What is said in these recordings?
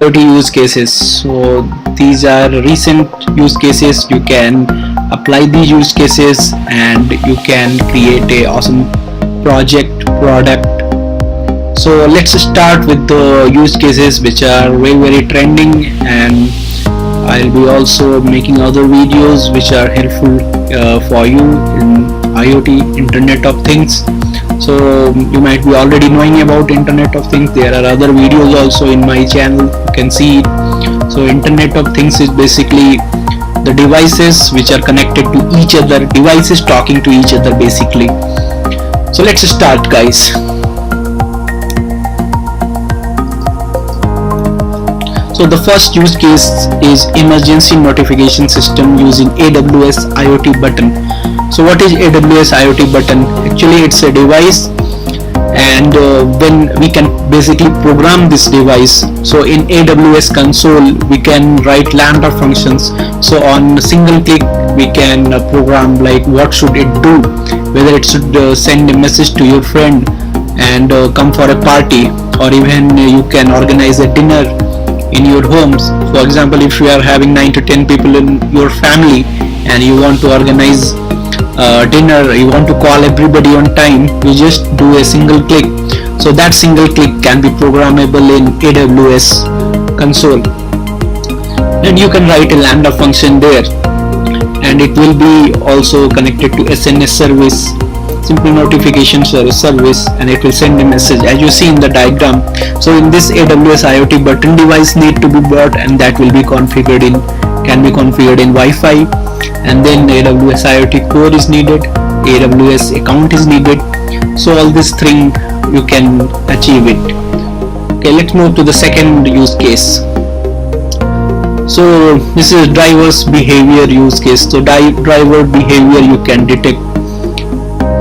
IoT use cases. So these are recent use cases. You can apply these use cases and you can create a awesome product. So let's start with the use cases which are very trending, and I'll be also making other videos which are helpful for you in IoT, Internet of Things. So you might be already knowing about Internet of Things. There are other videos also in my channel, you can see it. So Internet of Things is basically the devices which are connected to each other, devices talking to each other basically. So let's start, guys. So the first use case is emergency notification system using AWS IoT button. So what is AWS IoT button? Actually it's a device, and when we can basically program this device. So in AWS console we can write lambda functions. So on a single click we can program like what should it do, whether it should send a message to your friend and come for a party, or even you can organize a dinner in your homes. For example, if you are having 9 to 10 people in your family and you want to organize dinner, you want to call everybody on time, you just do a single click. So that single click can be programmable in AWS console, and you can write a lambda function there, and it will be also connected to SNS service, simple notification service, and it will send a message as you see in the diagram. So in this AWS IoT button, device need to be bought, and that will be configured in, can be configured in Wi-Fi, and then AWS IoT core is needed, AWS account is needed. So all this thing you can achieve it. Okay, let's move to the second use case. So this is driver's behavior use case. So driver behavior you can detect.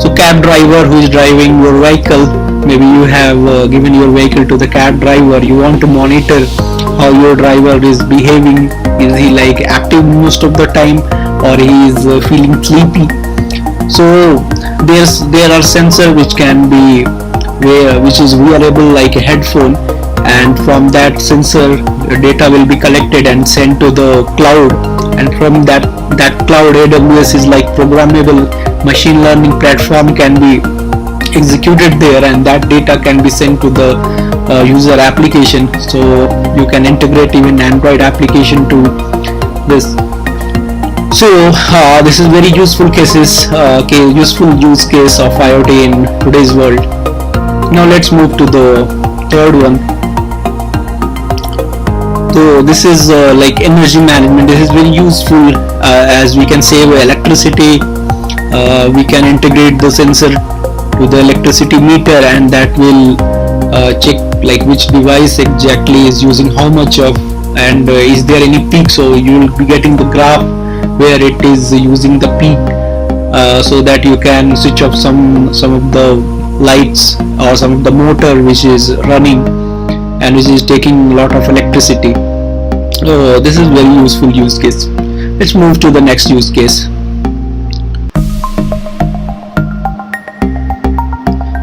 So cab driver who is driving your vehicle, maybe you have given your vehicle to the cab driver, you want to monitor how your driver is behaving. Is he like active most of the time, or he is feeling sleepy? So there are sensors which can be which is wearable like a headphone, and from that sensor data will be collected and sent to the cloud, and from that cloud AWS is like programmable machine learning platform can be executed there, and that data can be sent to the user application. So you can integrate even Android application to this. So this is very useful useful use case of IoT in today's world. Now let's move to the third one. So this is like energy management. This is very useful as we can save electricity. We can integrate the sensor to the electricity meter, and that will check like which device exactly is using how much of, and is there any peak. So you will be getting the graph where it is using the peak, so that you can switch off some of the lights or some of the motor which is running and which is taking a lot of electricity. This is very useful use case. Let's move to the next use case.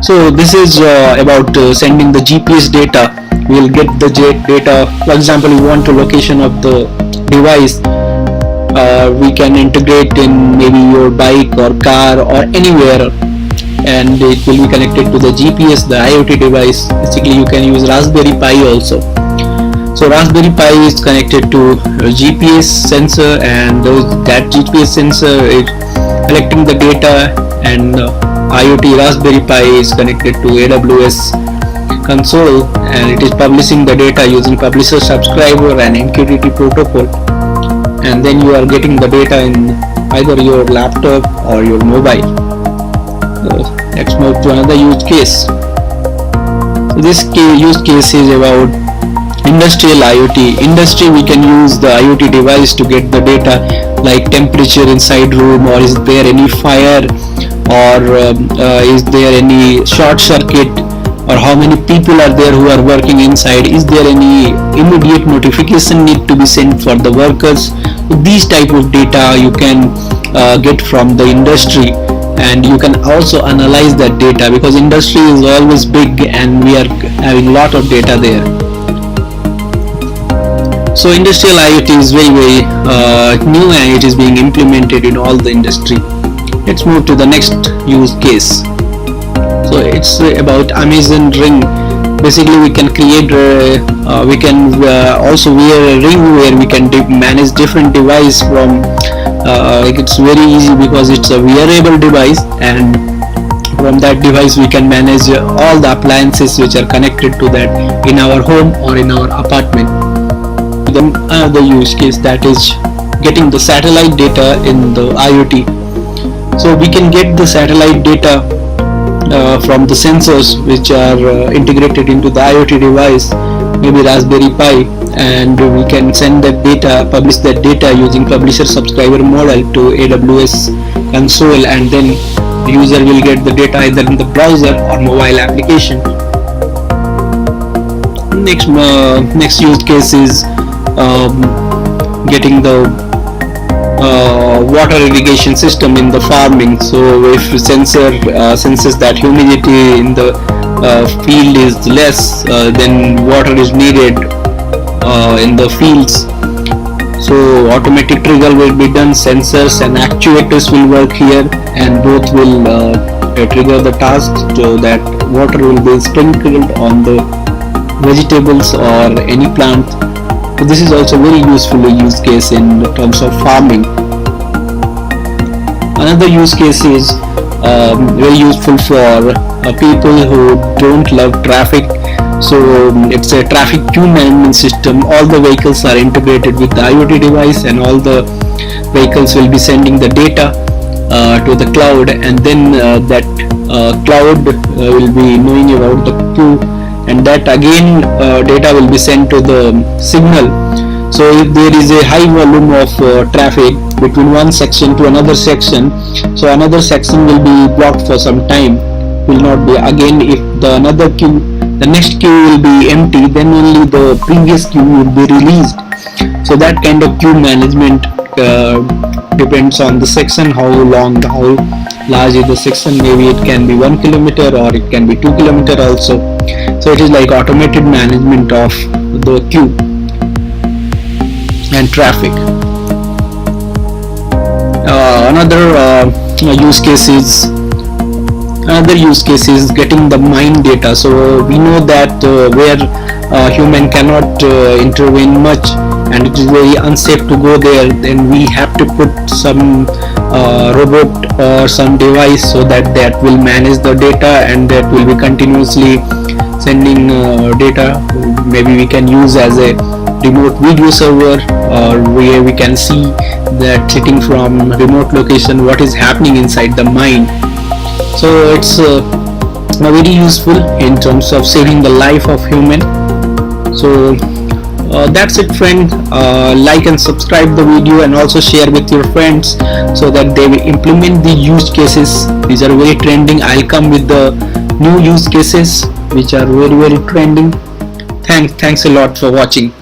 So this is about sending the GPS data. We will get the data. For example, you want the location of the device. We can integrate in maybe your bike or car or anywhere, and it will be connected to the GPS, the IoT device. Basically you can use Raspberry Pi also. So Raspberry Pi is connected to a GPS sensor, and that GPS sensor is collecting the data, and IoT Raspberry Pi is connected to AWS console, and it is publishing the data using publisher subscriber and MQTT protocol, and then you are getting the data in either your laptop or your mobile. So let's move to another use case. So this use case is about industrial IoT. Industry, we can use the IoT device to get the data like temperature inside room, or is there any fire, or is there any short circuit, or how many people are there who are working inside, is there any immediate notification need to be sent for the workers. These type of data you can get from the industry, and you can also analyze that data, because industry is always big and we are having a lot of data there. So industrial IoT is very new, and it is being implemented in all the industry. Let's move to the next use case. So it's about Amazon Ring. Basically, we can create we can also wear a ring where we can manage different device from it's very easy because it's a wearable device, and from that device we can manage all the appliances which are connected to that in our home or in our apartment. Then another use case, that is getting the satellite data in the IoT. So we can get the satellite data from the sensors which are integrated into the IoT device, maybe Raspberry Pi, and we can send that data, publish that data using publisher subscriber model to AWS console, and then the user will get the data either in the browser or mobile application. Next use case is getting the water irrigation system in the farming. So if sensor senses that humidity in the field is less, then water is needed in the fields. So automatic trigger will be done, sensors and actuators will work here, and both will trigger the task so that water will be sprinkled on the vegetables or any plant. So this is also very useful use case in terms of farming. Another use case is very useful for people who don't love traffic. So it's a traffic queue management system. All the vehicles are integrated with the IoT device, and all the vehicles will be sending the data to the cloud, and then that cloud will be knowing about the queue, and that again data will be sent to the signal. So if there is a high volume of traffic between one section to another section, so another section will be blocked for some time, will not be again. If the next queue will be empty, then only the previous queue will be released. So that kind of queue management depends on the section, how long, how large is the section. Maybe it can be 1 kilometer or it can be 2 kilometer also. So it is like automated management of the queue and traffic. Another use case is getting the mine data. So we know that where human cannot intervene much, and it is very unsafe to go there, then we have to put some robot or some device so that will manage the data, and that will be continuously sending data. Maybe we can use as a remote video server, or where we can see that sitting from remote location what is happening inside the mine. So it's very useful in terms of saving the life of human. So that's it, friend. Like and subscribe the video, and also share with your friends so that they will implement the use cases. These are very trending. I'll come with the new use cases which are very trending. Thanks a lot for watching.